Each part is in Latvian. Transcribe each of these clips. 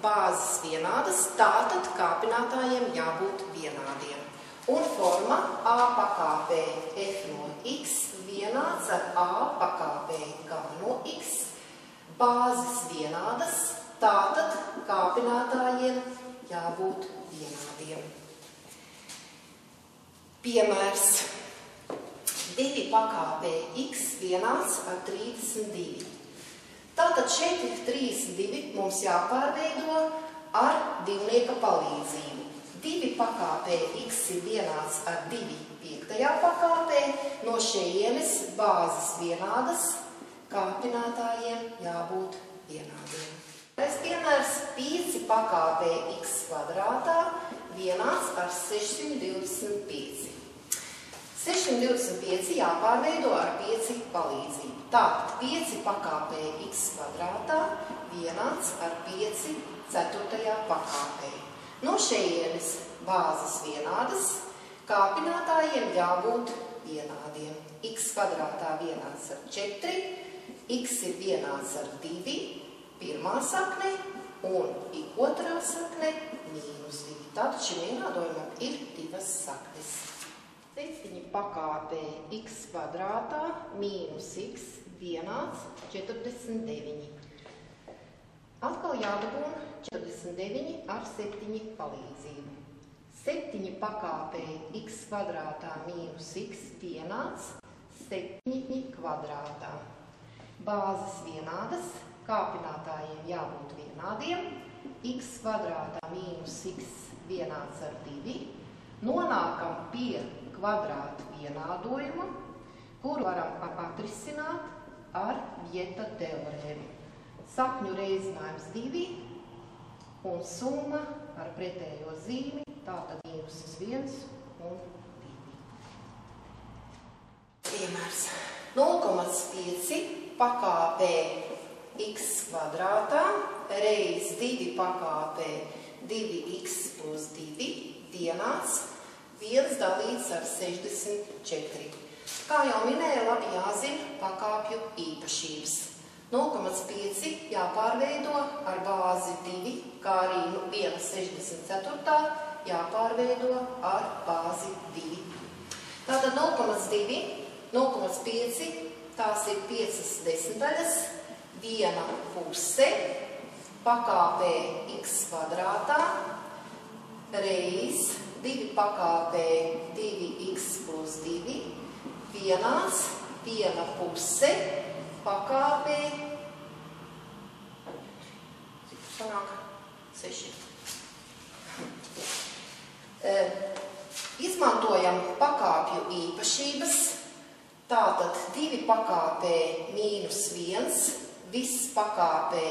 bāzes vienādas, tātad kāpinātājiem jābūt vienādiem. Un forma A pakāpē f no x vienāds ar A pakāpē g no x. Bāzes vienādas, tātad kāpinātājiem jābūt vienādiem. Piemērs. 2 pakāpē x vienāds ar 32. Tātad šeit ir 32 mums jāpārveido ar divnieka palīdzību. 2 pakāpē x ir vienāds ar 2 5. pakāpē, no šejienes bāzes vienādas, kāpinātājiem jābūt vienādiem. Piemērs 5 pakāpē x kvadrātā vienāds ar 625. 625 jāpārveido ar 5 palīdzību. Tātad 5 pakāpē x kvadrātā vienāds ar 5 4. pakāpē. No šejienes bāzes vienādas, kāpinātājiem jābūt vienādiem. X kvadrātā vienāds ar 4, x ir vienāds ar 2, pirmā sakne, un otrā sakne mīnus 2. Tātad šim vienādojumam ir 2 saknes. 7 pakāpē x kvadrātā mīnus x vienāds 49. Atkal jādabūna 49 ar 7 palīdzību. 7 pakāpē x kvadrātā mīnus x vienāds 7 kvadrātā. Bāzes vienādas, kāpinātājiem jābūt vienādiem. X kvadrātā mīnus x vienāds ar 2. Nonākam pie kvadrāta vienādojuma, kuru varam atrisināt ar Vieta teorēmu. Sakņu reizinājums 2 un summa ar pretējo zīmi, tātad mīnus 1 un 2. Piemērs. 0,5 pakāpē x kvadrātā reiz 2 pakāpē 2x plus 2 vienāds 1 dalīts ar 64. Kā jau minēja, labi jāzina pakāpju īpašības. 0,5 jāpārveido ar bāzi 2, kā arī 1,64 jāpārveido ar bāzi 2. Tātad 0,2, 0,5, tās ir 5 desmitaļas, 1 puse pakāpē x kvadrātā reiz 2 pakāpē 2x plus 2 vienāds 1 puse pakāpē, cik sanāk? 6. Izmantojam pakāpju īpašības, tātad 2 pakāpē mīnus 1, viss pakāpē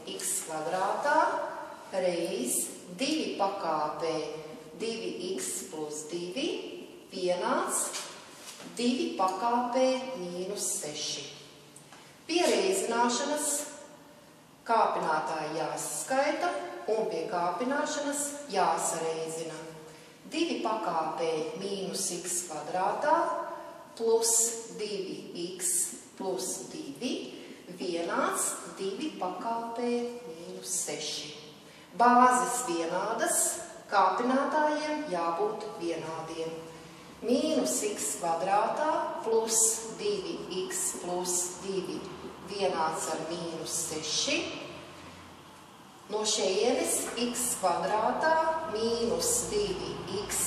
x kvadrātā, reiz 2 pakāpē 2x plus 2, vienāds 2 pakāpē mīnus 6. Pie reizināšanas kāpinātāji jāsaskaita un pie kāpināšanas jāsareizina. 2 pakāpē mīnus x kvadrātā plus 2x plus 2 vienāds 2 pakāpē mīnus 6. Bāzes vienādas, kāpinātājiem jābūt vienādiem. Mīnus x kvadrātā plus 2x plus 2 vienāds ar mīnus 6. No šejienes x kvadrātā mīnus 2x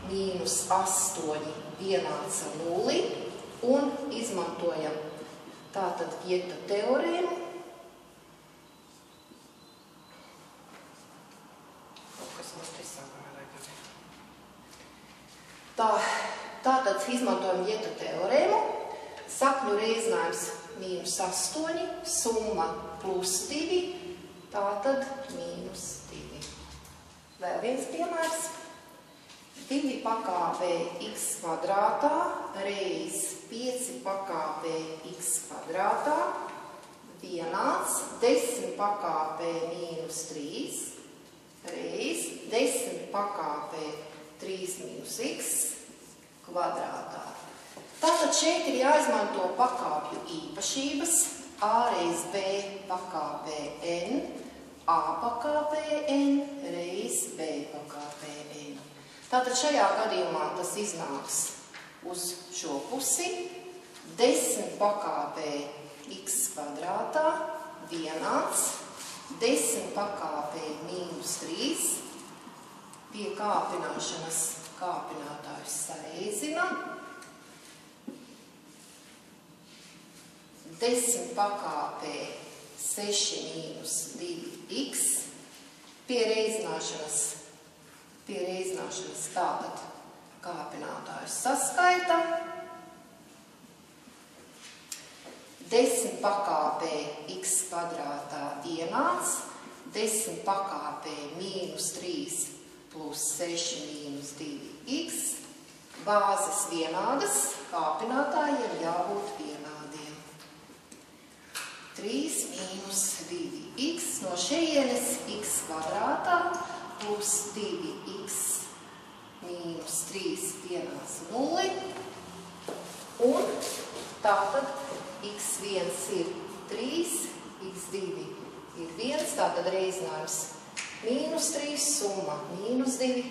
mīnus 8 vienāds ar 0 un izmantojam tātad Vieta teorēmu. Tātad izmantojam Vieta teorēmu. Sakņu reizinājums mīnus 8, summa plus 2, tātad mīnus 2. Vēl viens piemērs. 2 pakāpē x kvadrātā reiz 5 pakāpē x kvadrātā vienāds 10 pakāpē mīnus 3 reiz 10 pakāpē 3 mīnus x kvadrātā. Tātad šeit ir jāizmanto pakāpju īpašības a reiz b pakāpē n A pakāpē n reiz B pakāpē n. Tātad šajā gadījumā tas iznāks uz šo pusi. 10 pakāpē x kvadrātā vienāds 10 pakāpē mīnus 3. Pie kāpināšanas kāpinātājus sareizina. 10 pakāpē 6 mīnus 2x. Pie reizināšanas tātad kāpinātājus saskaita. 10 pakāpē x kvadrātā vienāds 10 pakāpē mīnus 3 plus 6 mīnus 2x. Bāzes vienādas, kāpinātājiem jābūt vienādiem. 3 mīnus 2x no šejienes x kvadrātā plus 2x mīnus 3 vienās 0. Un tātad x1 ir 3, x2 ir 1, tātad reizinājums mīnus 3, summa mīnus 2.